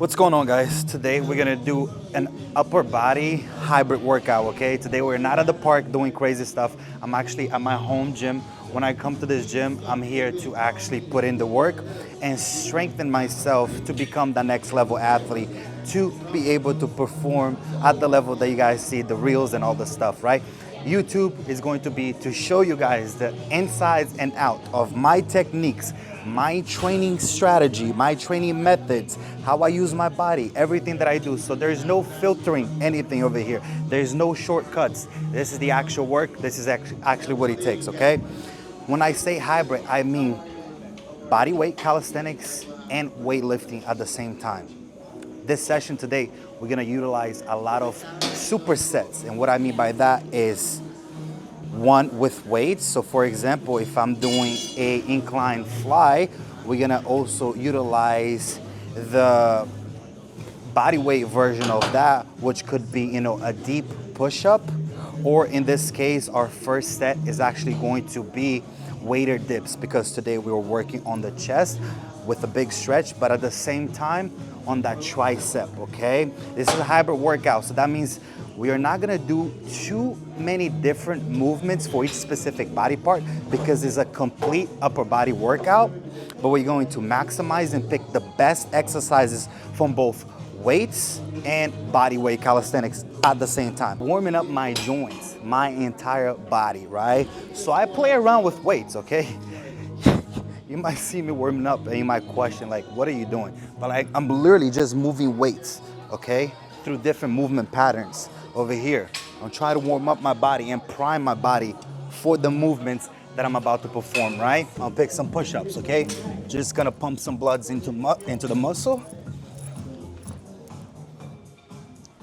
What's going on, guys? Today we're gonna do an upper body hybrid workout, okay? Today we're not at the park doing crazy stuff. I'm actually at my home gym. When I come to this gym, I'm here to actually put in the work and strengthen myself to become the next level athlete, to be able to perform at the level that you guys see, the reels and all the stuff, right? YouTube is going to be to show you guys the insides and out of my techniques, my training strategy, my training methods, how I use my body, everything that I do. So there's no filtering anything over here. There's no shortcuts. This is the actual work. This is actually what it takes, okay? When I say hybrid, I mean body weight calisthenics and weightlifting at the same time. This session today, we're gonna utilize a lot of supersets. And what I mean by that is one with weights. So for example, if I'm doing a incline fly, we're gonna also utilize the body weight version of that, which could be, a deep push-up, or in this case, our first set is actually going to be weighted dips, because today we were working on the chest with a big stretch, but at the same time on that tricep, okay? This is a hybrid workout, so that means we are not gonna do too many different movements for each specific body part, because it's a complete upper body workout, but we're going to maximize and pick the best exercises from both weights and body weight calisthenics at the same time. Warming up my joints, my entire body, right? So I play around with weights, okay? You might see me warming up and you might question, like, what are you doing? But I'm literally just moving weights, okay? Through different movement patterns over here. I'm trying to warm up my body and prime my body for the movements that I'm about to perform, right? I'll pick some push-ups, okay? Just gonna pump some bloods into the muscle.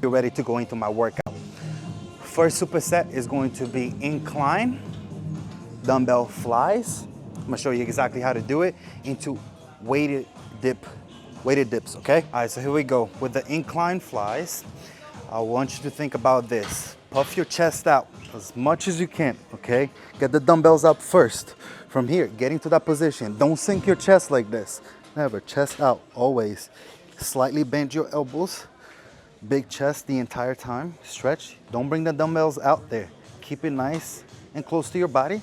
You're ready to go into my workout. First superset is going to be incline dumbbell flies. I'm gonna show you exactly how to do it into weighted dips, okay? All right, so here we go. With the incline flies, I want you to think about this. Puff your chest out as much as you can, okay? Get the dumbbells up first. From here, getting to that position. Don't sink your chest like this. Never, chest out, always. Slightly bend your elbows. Big chest the entire time. Stretch. Don't bring the dumbbells out there. Keep it nice and close to your body.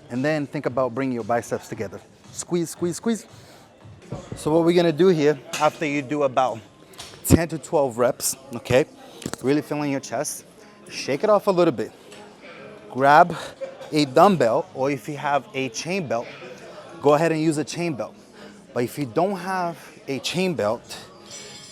And then think about bringing your biceps together. Squeeze, squeeze, squeeze. So what we're gonna do here, after you do about 10 to 12 reps, okay? Really feeling your chest, shake it off a little bit. Grab a dumbbell, or if you have a chain belt, go ahead and use a chain belt. But if you don't have a chain belt,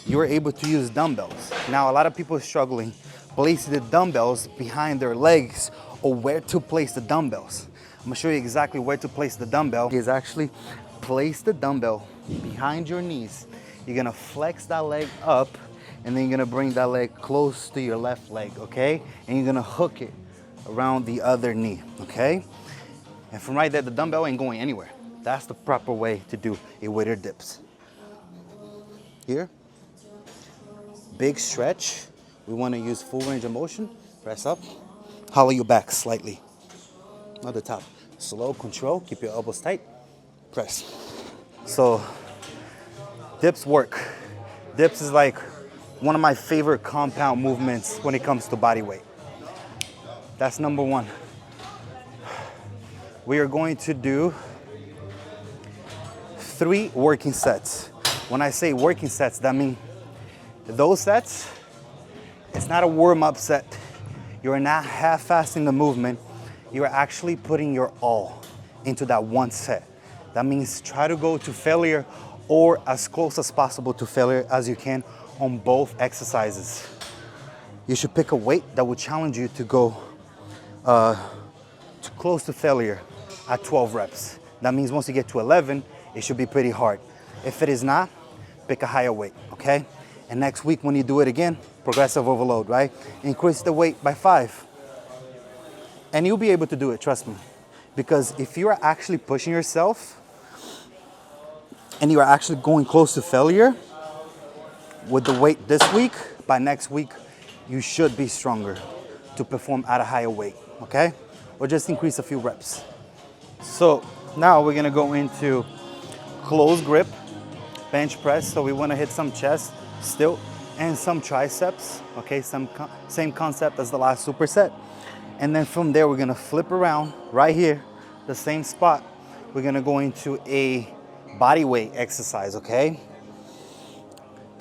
you're able to use dumbbells. Now, a lot of people are struggling placing the dumbbells behind their legs, or where to place the dumbbells. I'm gonna show you exactly where to place the dumbbell. Is actually place the dumbbell behind your knees. You're gonna flex that leg up, and then you're gonna bring that leg close to your left leg, okay? And you're gonna hook it around the other knee, okay? And from right there, the dumbbell ain't going anywhere. That's the proper way to do a weighted dips. Here, big stretch. We wanna use full range of motion. Press up, hollow your back slightly. Not the top. Slow, control, keep your elbows tight, press. So, dips work. Dips is like one of my favorite compound movements when it comes to body weight. That's number one. We are going to do 3 working sets. When I say working sets, that means those sets, it's not a warm-up set. You're not half-fasting the movement. You're actually putting your all into that one set. That means try to go to failure, or as close as possible to failure as you can on both exercises. You should pick a weight that will challenge you to go to close to failure at 12 reps. That means once you get to 11, it should be pretty hard. If it is not, pick a higher weight, okay? And next week when you do it again, progressive overload, right? Increase the weight by 5. And you'll be able to do it, trust me. Because if you are actually pushing yourself and you are actually going close to failure with the weight this week, by next week, you should be stronger to perform at a higher weight, okay? Or just increase a few reps. So now we're gonna go into close grip bench press, so we want to hit some chest still and some triceps, okay? Same concept as the last superset. And then from there, we're gonna flip around right here, the same spot. We're gonna go into a body weight exercise, okay?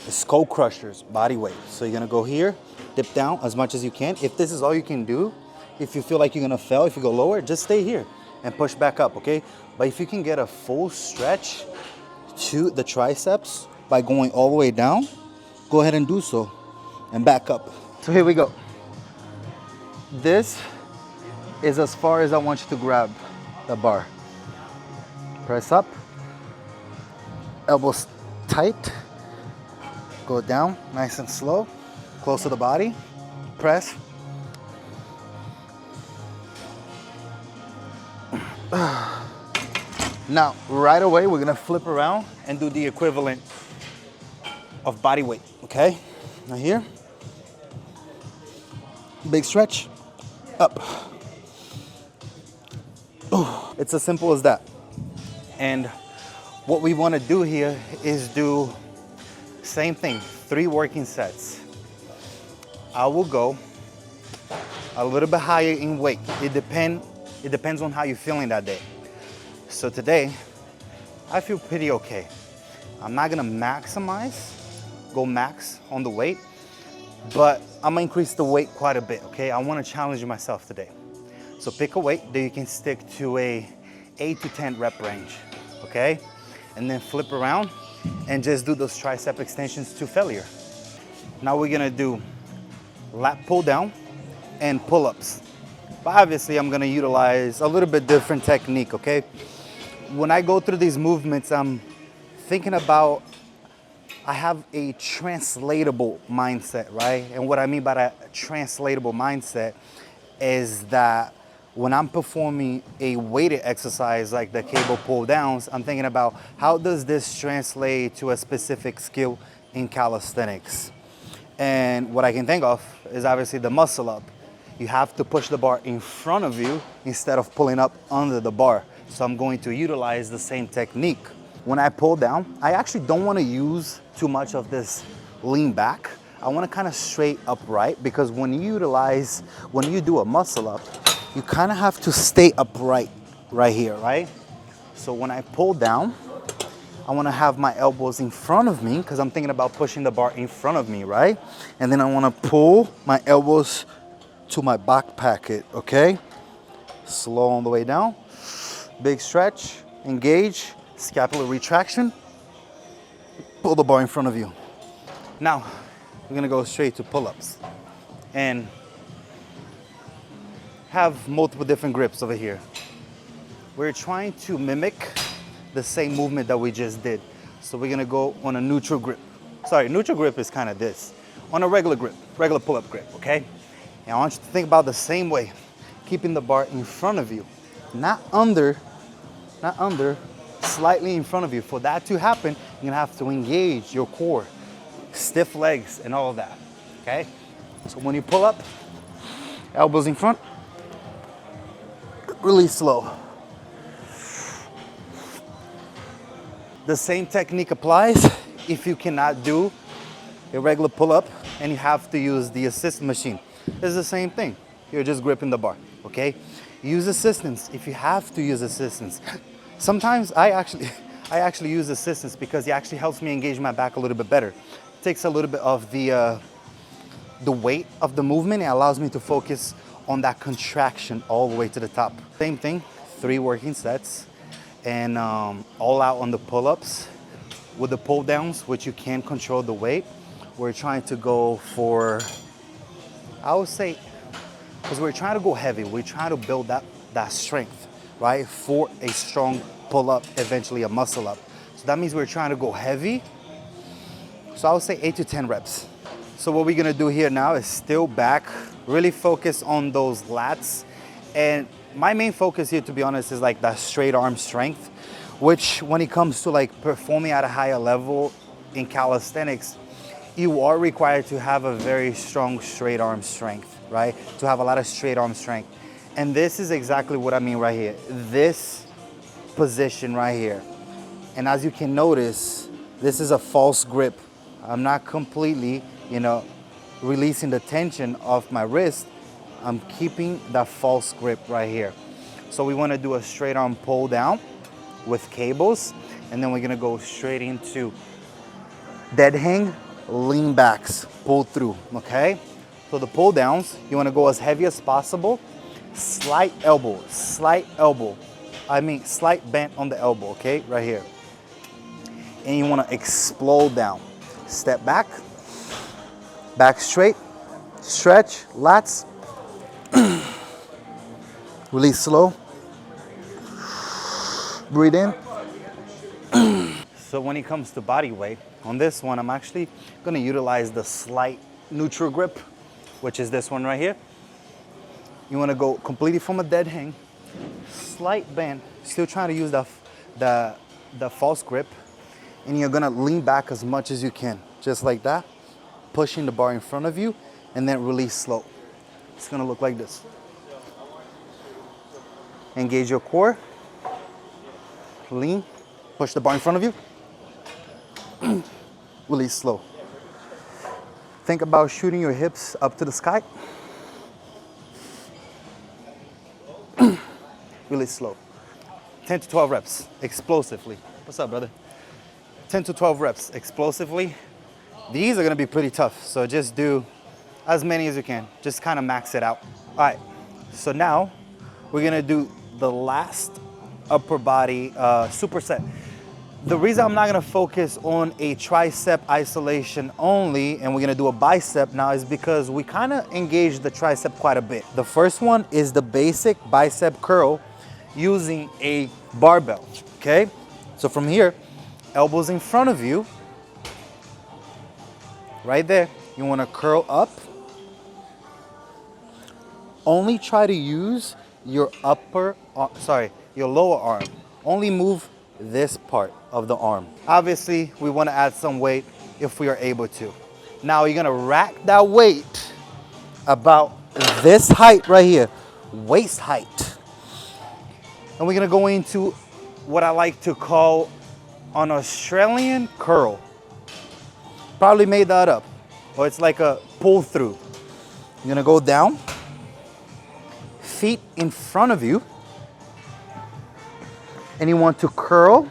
The skull crushers, body weight. So you're gonna go here, dip down as much as you can. If this is all you can do, if you feel like you're gonna fail, if you go lower, just stay here and push back up, okay? But if you can get a full stretch to the triceps by going all the way down, go ahead and do so and back up. So here we go. This is as far as I want you to grab the bar. Press up, elbows tight, go down nice and slow, close to the body, press. Now, right away, we're gonna flip around and do the equivalent of body weight, okay? Now here, big stretch, up. It's as simple as that. And what we wanna do here is do same thing, 3 working sets. I will go a little bit higher in weight. It depends on how you're feeling that day. So today, I feel pretty okay. I'm not gonna go max on the weight, but I'm gonna increase the weight quite a bit, okay? I wanna challenge myself today. So pick a weight that you can stick to a 8 to 10 rep range, okay? And then flip around and just do those tricep extensions to failure. Now we're gonna do lat pull down and pull-ups. But obviously I'm gonna utilize a little bit different technique, okay? When I go through these movements, I'm thinking about, I have a translatable mindset, right? And what I mean by that translatable mindset is that when I'm performing a weighted exercise like the cable pull downs, I'm thinking about how does this translate to a specific skill in calisthenics? And what I can think of is obviously the muscle up. You have to push the bar in front of you instead of pulling up under the bar. So I'm going to utilize the same technique. When I pull down, I actually don't want to use too much of this lean back. I want to kind of straight upright, because when you do a muscle up, you kind of have to stay upright right here, right? So when I pull down, I want to have my elbows in front of me because I'm thinking about pushing the bar in front of me, right? And then I want to pull my elbows to my back pocket, okay? Slow on the way down. Big stretch, engage, scapular retraction. Pull the bar in front of you. Now, we're gonna go straight to pull-ups and have multiple different grips over here. We're trying to mimic the same movement that we just did. So we're gonna go on a neutral grip. Sorry, neutral grip is kind of this. On a regular grip, regular pull-up grip, okay? And I want you to think about the same way, keeping the bar in front of you, not under, slightly in front of you. For that to happen, you're gonna have to engage your core, stiff legs and all of that, okay? So when you pull up, elbows in front, really slow. The same technique applies if you cannot do a regular pull-up and you have to use the assist machine. It's the same thing. You're just gripping the bar, okay? Use assistance if you have to use assistance. Sometimes I actually use assistance because it actually helps me engage my back a little bit better. It takes a little bit of the weight of the movement. It allows me to focus on that contraction all the way to the top. Same thing, 3 working sets. And all out on the pull-ups. With the pull downs, which you can control the weight, we're trying to go for, I would say, because we're trying to go heavy, we're trying to build that strength, right? For a strong pull-up, eventually a muscle up. So that means we're trying to go heavy. So I would say 8 to 10 reps. So what we're gonna do here now is still back, really focus on those lats. And my main focus here, to be honest, is like that straight arm strength, which when it comes to like performing at a higher level in calisthenics, you are required to have a very strong straight arm strength, right? To have a lot of straight arm strength. And this is exactly what I mean right here. This position right here. And as you can notice, this is a false grip. I'm not completely, you know, releasing the tension of my wrist. I'm keeping that false grip right here. So we want to do a straight arm pull down with cables, and then we're gonna go straight into dead hang, lean backs, pull through, okay? So the pull downs, you wanna go as heavy as possible, slight elbow, slight bend on the elbow, okay? Right here. And you wanna explode down. Step back, back straight, stretch, lats, release slow, breathe in. So when it comes to body weight, on this one, I'm actually gonna utilize the slight neutral grip, which is this one right here. You wanna go completely from a dead hang, slight bend, still trying to use the false grip, and you're gonna lean back as much as you can, just like that, pushing the bar in front of you, and then release slow. It's gonna look like this. Engage your core, lean, push the bar in front of you, release slow. Think about shooting your hips up to the sky. Release slow. 10 to 12 reps, explosively. What's up, brother? 10 to 12 reps, explosively. These are gonna be pretty tough, so just do as many as you can. Just kind of max it out. All right, so now we're gonna do the last upper body superset. The reason I'm not gonna focus on a tricep isolation only, and we're gonna do a bicep now, is because we kind of engage the tricep quite a bit. The first one is the basic bicep curl using a barbell, okay? So from here, elbows in front of you, right there. You wanna curl up. Only try to use your your lower arm. Only move this part of the arm. Obviously, we want to add some weight if we are able to. Now you're gonna rack that weight about this height right here, waist height. And we're gonna go into what I like to call an Australian curl. Probably made that up, or it's like a pull through. You're gonna go down, feet in front of you, and you want to curl,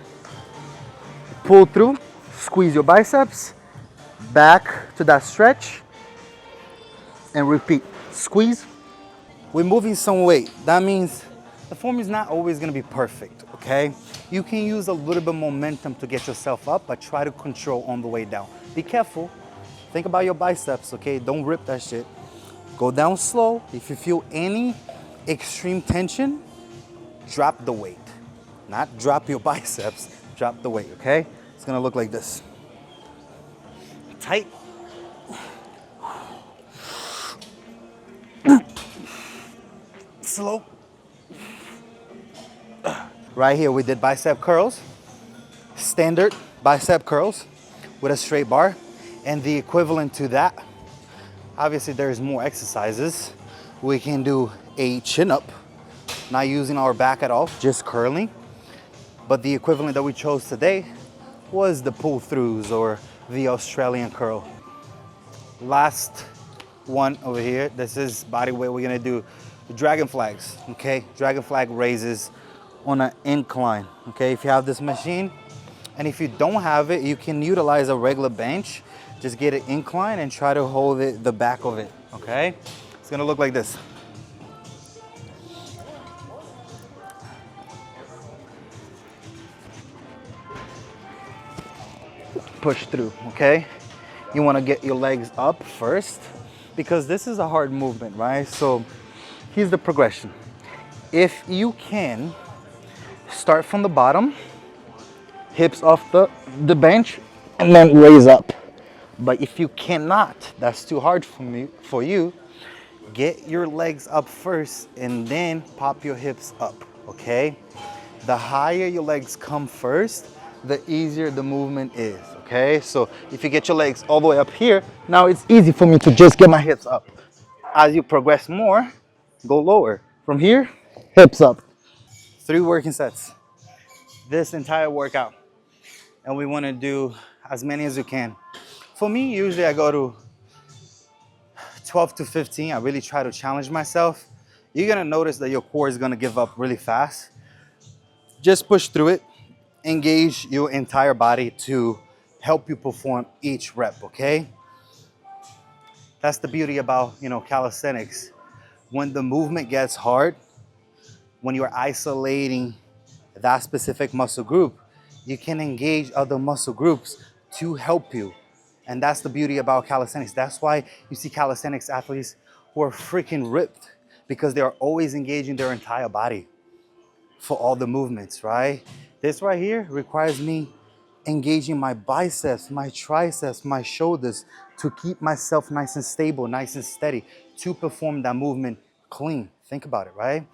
pull through, squeeze your biceps, back to that stretch, and repeat. Squeeze. We're moving some weight. That means the form is not always gonna be perfect, okay? You can use a little bit of momentum to get yourself up, but try to control on the way down. Be careful. Think about your biceps, okay? Don't rip that shit. Go down slow. If you feel any extreme tension, drop the weight. Not drop your biceps, drop the weight, okay? It's gonna look like this. Tight. Slow. Right here, we did bicep curls, standard bicep curls with a straight bar, and the equivalent to that, obviously there's more exercises. We can do a chin up, not using our back at all, just curling. But the equivalent that we chose today was the pull throughs or the Australian curl. Last one over here, this is body weight. We're gonna do dragon flags, okay? Dragon flag raises on an incline, okay? If you have this machine, and if you don't have it, you can utilize a regular bench. Just get it incline and try to hold it, the back of it, okay? It's gonna look like this. Push through, okay? You wanna get your legs up first because this is a hard movement, right? So here's the progression. If you can, start from the bottom, hips off the bench, and then raise up. But if you cannot, that's too hard for you, get your legs up first and then pop your hips up, okay? The higher your legs come first, the easier the movement is, okay? So if you get your legs all the way up here, now it's easy for me to just get my hips up. As you progress more, go lower. From here, hips up. 3 working sets. This entire workout. And we wanna do as many as you can. For me, usually I go to 12 to 15. I really try to challenge myself. You're gonna notice that your core is gonna give up really fast. Just push through it. Engage your entire body to help you perform each rep, okay? That's the beauty about, calisthenics. When the movement gets hard, when you're isolating that specific muscle group, you can engage other muscle groups to help you. And that's the beauty about calisthenics. That's why you see calisthenics athletes who are freaking ripped, because they are always engaging their entire body for all the movements, right? This right here requires me engaging my biceps, my triceps, my shoulders to keep myself nice and stable, nice and steady to perform that movement clean. Think about it, right?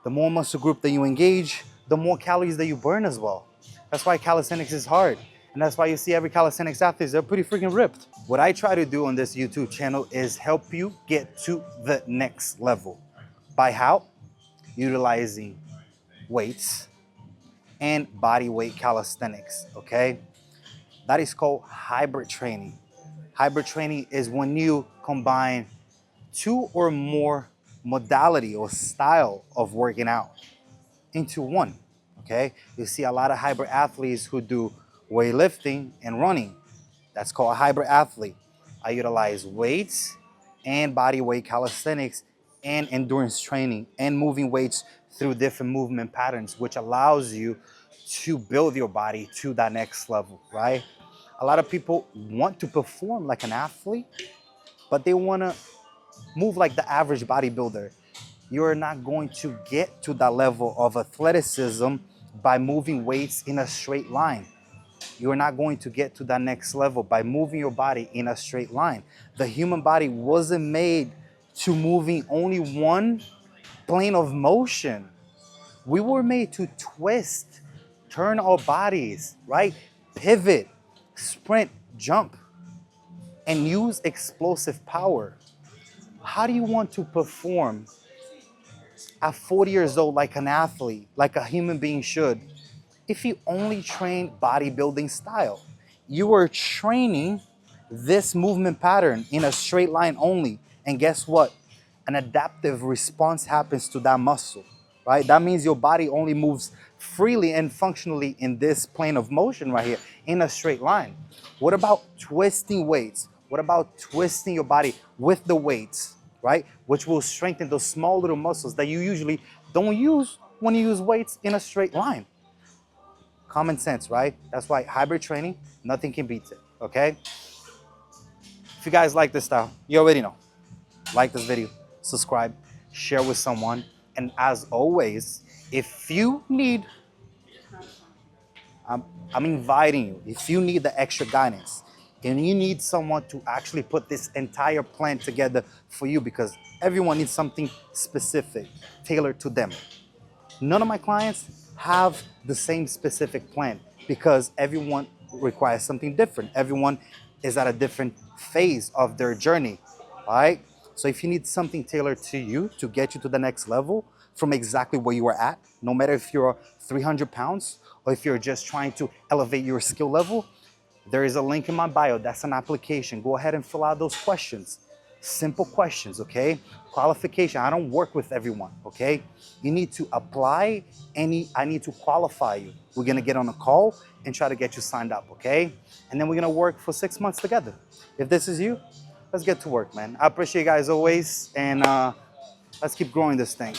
The more muscle group that you engage, the more calories that you burn as well. That's why calisthenics is hard. And that's why you see every calisthenics athlete, they're pretty freaking ripped. What I try to do on this YouTube channel is help you get to the next level. By how? Utilizing weights and body weight calisthenics, okay? That is called hybrid training. Hybrid training is when you combine two or more modality or style of working out into one, okay? You see a lot of hybrid athletes who do weightlifting and running. That's called a hybrid athlete. I utilize weights and body weight calisthenics and endurance training and moving weights through different movement patterns, which allows you to build your body to that next level, right? A lot of people want to perform like an athlete, but they want to move like the average bodybuilder. You're not going to get to that level of athleticism by moving weights in a straight line. You're not going to get to that next level by moving your body in a straight line. The human body wasn't made to moving only one plane of motion. We were made to twist, turn our bodies, right? Pivot, sprint, jump, and use explosive power. How do you want to perform at 40 years old like an athlete, like a human being should, if you only train bodybuilding style? You are training this movement pattern in a straight line only. And guess what? An adaptive response happens to that muscle, right? That means your body only moves freely and functionally in this plane of motion right here, in a straight line. What about twisting weights? What about twisting your body with the weights, right? Which will strengthen those small little muscles that you usually don't use when you use weights in a straight line. Common sense, right? That's why hybrid training, nothing can beat it, okay? If you guys like this style, you already know. Like this video, subscribe, share with someone. And as always, if you need, I'm inviting you, if you need the extra guidance and you need someone to actually put this entire plan together for you, because everyone needs something specific, tailored to them. None of my clients have the same specific plan because everyone requires something different. Everyone is at a different phase of their journey, all right? So if you need something tailored to you to get you to the next level from exactly where you are at, no matter if you're 300 pounds or if you're just trying to elevate your skill level, there is a link in my bio. That's an application. Go ahead and fill out those questions. Simple questions, okay? Qualification. I don't work with everyone, okay? You need to apply, and I need to qualify you. We're gonna get on a call and try to get you signed up, okay? And then we're gonna work for 6 months together. If this is you, let's get to work, man. I appreciate you guys always, and let's keep growing this thing.